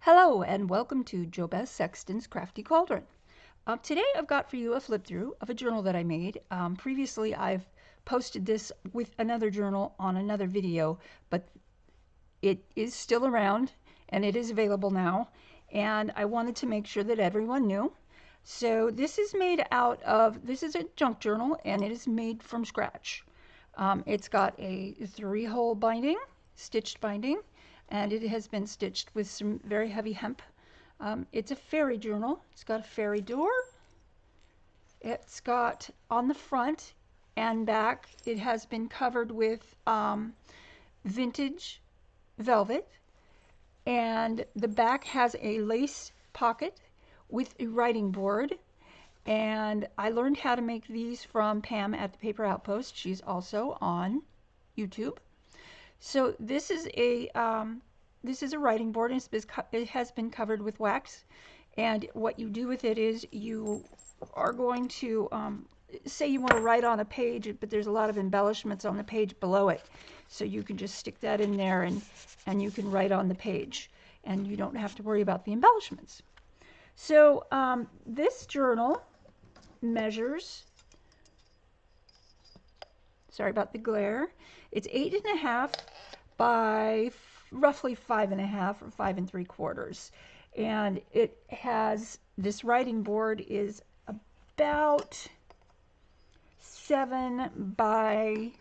Hello and welcome to Jobez Sexton's Crafty Cauldron. Today I've got for you a flip through of a journal that I made. Previously I've posted this with another journal on another video, but it is still around and it is available now, and I wanted to make sure that everyone knew. So this is made out of, this is a junk journal and it is made from scratch. It's got a 3-hole binding, stitched binding, and it has been stitched with some very heavy hemp. It's a fairy journal. It's got a fairy door. It's got on the front and back, it has been covered with vintage velvet, and the back has a lace pocket with a writing board. And I learned how to make these from Pam at the Paper Outpost. She's also on YouTube. So this is a writing board, and it has been covered with wax. And what you do with it is you are going to say you want to write on a page, but there's a lot of embellishments on the page below it. So you can just stick that in there and you can write on the page, and you don't have to worry about the embellishments. So this journal measures, sorry about the glare, it's 8.5 by roughly 5.5 or 5 3/4, and it has, this writing board is about 7 by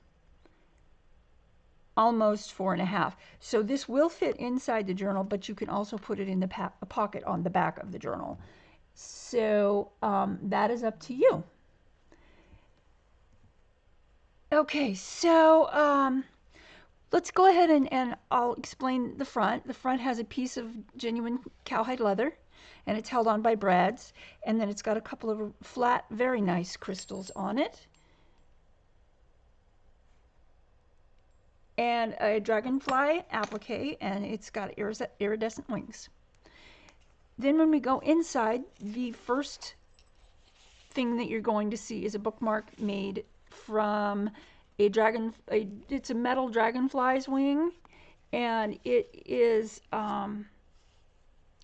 almost 4.5. So this will fit inside the journal, but you can also put it in the pocket on the back of the journal. So that is up to you. Okay, so let's go ahead and I'll explain the front. The front has a piece of genuine cowhide leather, and it's held on by brads, and then it's got a couple of flat, very nice crystals on it, and a dragonfly applique, and it's got iridescent wings. Then when we go inside, the first thing that you're going to see is a bookmark made from it's a metal dragonfly's wing, and it is,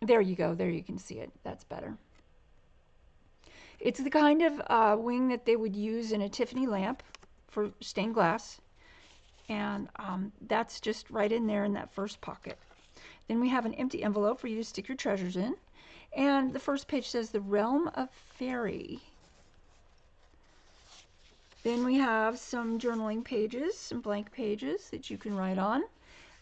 there you go, there you can see it, that's better. It's the kind of wing that they would use in a Tiffany lamp for stained glass, and that's just right in there in that first pocket. Then we have an empty envelope for you to stick your treasures in. And the first page says The Realm of Fairy. Then we have some journaling pages, some blank pages that you can write on.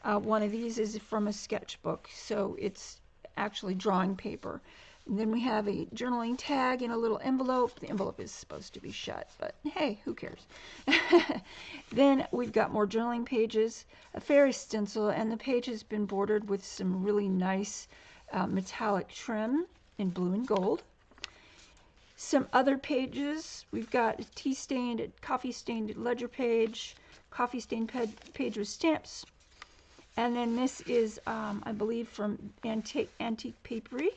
One of these is from a sketchbook, so it's actually drawing paper. And then we have a journaling tag in a little envelope. The envelope is supposed to be shut, but hey, who cares? Then we've got more journaling pages, a fairy stencil, and the page has been bordered with some really nice metallic trim in blue and gold. Some other pages, we've got a tea-stained, coffee-stained ledger page, coffee-stained page with stamps. And then this is, I believe, from Antique Papery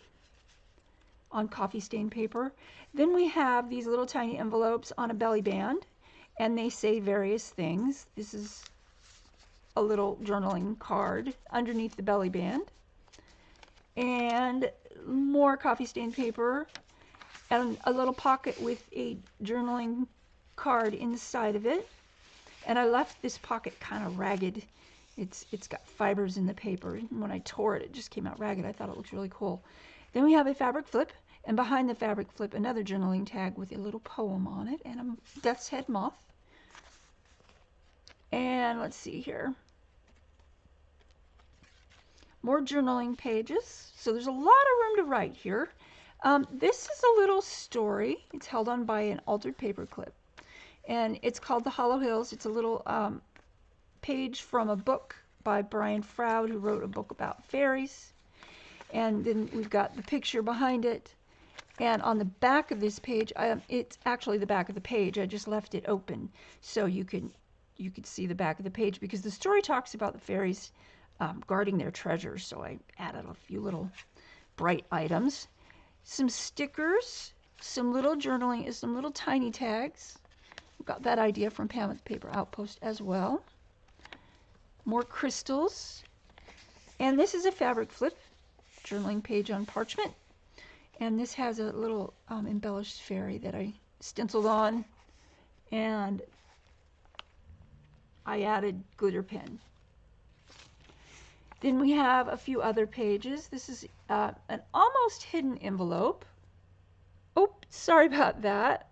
on coffee-stained paper. Then we have these little tiny envelopes on a belly band, and they say various things. This is a little journaling card underneath the belly band. And more coffee-stained paper, and a little pocket with a journaling card inside of it. And I left this pocket kind of ragged. It's got fibers in the paper. When I tore it, it just came out ragged. I thought it looked really cool. Then we have a fabric flip, and behind the fabric flip, another journaling tag with a little poem on it and a death's head moth. And let's see here. More journaling pages. So there's a lot of room to write here. This is a little story. It's held on by an altered paper clip, and it's called The Hollow Hills. It's a little page from a book by Brian Froud, who wrote a book about fairies. And then we've got the picture behind it. And on the back of this page, it's actually the back of the page. I just left it open so you could see the back of the page, because the story talks about the fairies guarding their treasures. So I added a few little bright items. Some stickers, some little journaling, some little tiny tags. Got that idea from Pam at the Paper Outpost as well. More crystals. And this is a fabric flip journaling page on parchment. And this has a little embellished fairy that I stenciled on, and I added glitter pen. Then we have a few other pages. This is an almost hidden envelope. Oh, sorry about that.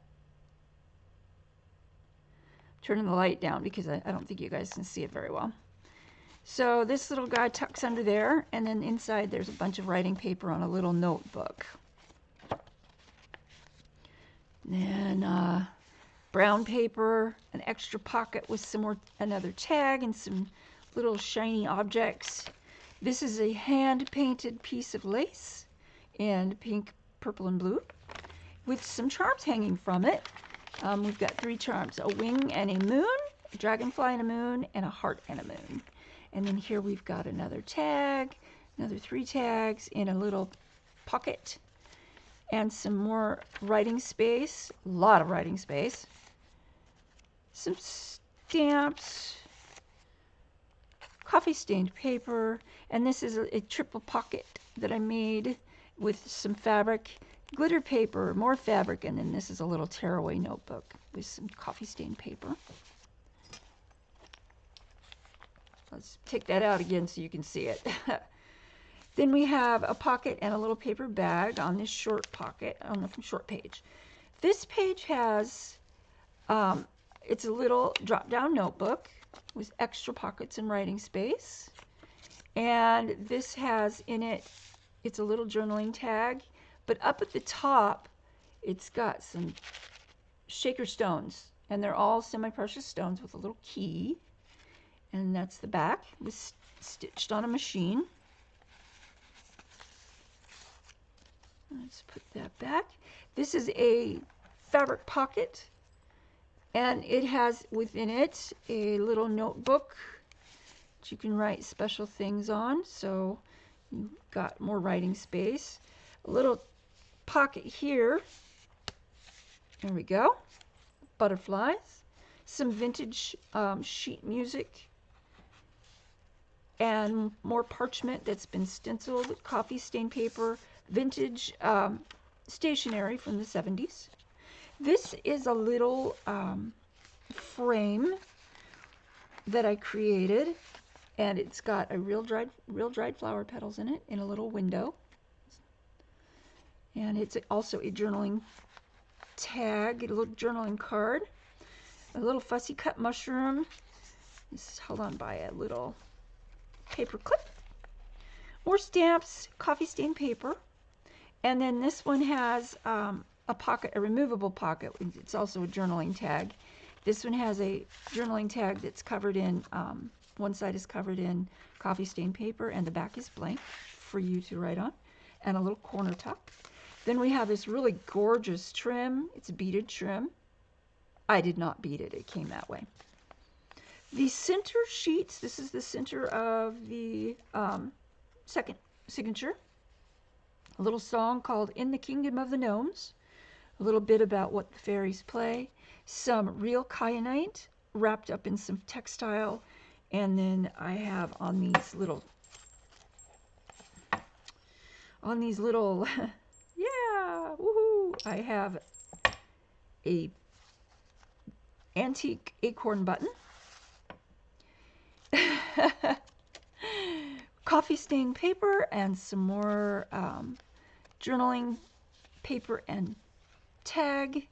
Turning the light down because I don't think you guys can see it very well. So this little guy tucks under there, and then inside there's a bunch of writing paper on a little notebook. Then brown paper, an extra pocket with some more, another tag and some little shiny objects. This is a hand-painted piece of lace in pink, purple, and blue with some charms hanging from it. We've got 3 charms, a wing and a moon, a dragonfly and a moon, and a heart and a moon. And then here we've got another tag, another 3 tags in a little pocket, and some more writing space, a lot of writing space, some stamps, coffee stained paper, and this is a triple pocket that I made with some fabric, glitter paper, more fabric, and then this is a little tearaway notebook with some coffee stained paper. Let's take that out again so you can see it. Then we have a pocket and a little paper bag on this short pocket, on the short page. This page has, it's a little drop-down notebook with extra pockets and writing space. And this has in it, it's a little journaling tag, but up at the top, it's got some shaker stones, and they're all semi-precious stones with a little key. And that's the back. It was stitched on a machine. Let's put that back. This is a fabric pocket, and it has within it a little notebook that you can write special things on, so you've got more writing space. A little pocket here. There we go. Butterflies. Some vintage sheet music, and more parchment that's been stenciled, coffee stained paper, vintage stationery from the 70s. This is a little frame that I created, and it's got a real dried flower petals in it in a little window. And it's also a journaling tag, a little journaling card, a little fussy cut mushroom. This is held on by a little paper clip. More stamps, coffee stained paper. And then this one has a pocket, a removable pocket. It's also a journaling tag. This one has a journaling tag that's covered in, one side is covered in coffee stained paper and the back is blank for you to write on, and a little corner tuck. Then we have this really gorgeous trim. It's a beaded trim. I did not bead it. It came that way. The center sheets, this is the center of the second signature. A little song called In the Kingdom of the Gnomes. A little bit about what the fairies play. Some real kyanite wrapped up in some textile. And then I have on these little, yeah, woohoo, I have a antique acorn button. Coffee stained paper and some more journaling paper and tag.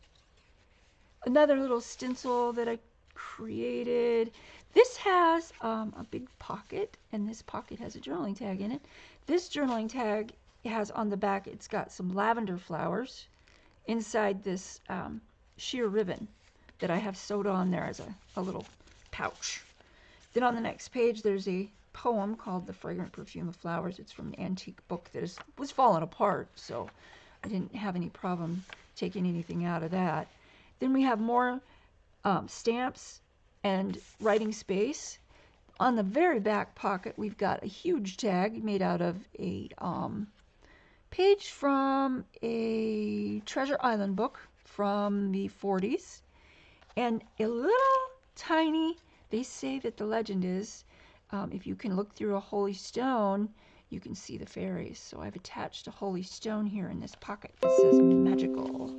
Another little stencil that I created. This has a big pocket, and this pocket has a journaling tag in it. This journaling tag has on the back, it's got some lavender flowers inside this sheer ribbon that I have sewed on there as a little pouch. Then on the next page, there's a poem called The Fragrant Perfume of Flowers. It's from an antique book that was falling apart, so I didn't have any problem taking anything out of that. Then we have more stamps and writing space. On the very back pocket, we've got a huge tag made out of a page from a Treasure Island book from the 40s, and a little tiny, they say that the legend is, if you can look through a holy stone, you can see the fairies. So I've attached a holy stone here in this pocket that says magical.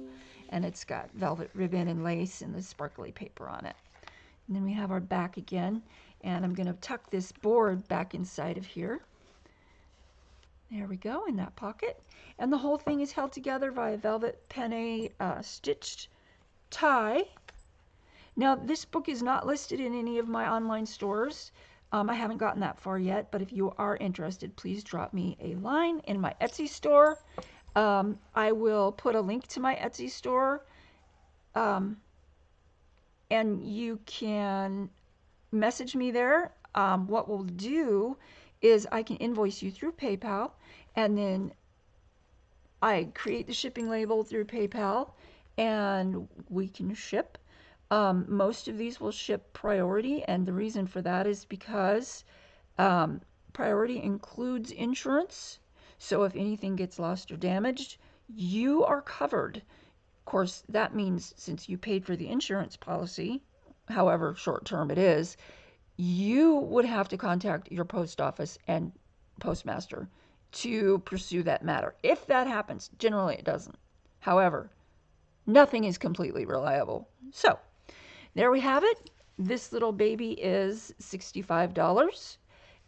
And it's got velvet ribbon and lace and the sparkly paper on it. And then we have our back again. And I'm going to tuck this board back inside of here. There we go, in that pocket. And the whole thing is held together by a velvet penne stitched tie. Now, this book is not listed in any of my online stores. I haven't gotten that far yet, but if you are interested, please drop me a line in my Etsy store. I will put a link to my Etsy store, and you can message me there. What we'll do is I can invoice you through PayPal, and then I create the shipping label through PayPal, and we can ship. Most of these will ship priority, and the reason for that is because priority includes insurance. So if anything gets lost or damaged, you are covered. Of course, that means since you paid for the insurance policy, however short term it is, you would have to contact your post office and postmaster to pursue that matter. If that happens, generally it doesn't. However, nothing is completely reliable. So there we have it. This little baby is $65,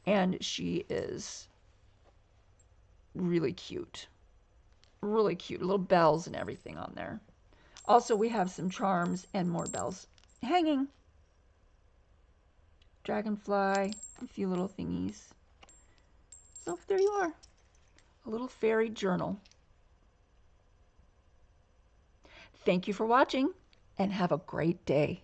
and she is really cute. Really cute. Little bells and everything on there. Also, we have some charms and more bells hanging. Dragonfly, a few little thingies. So there you are. A little fairy journal. Thank you for watching, and have a great day.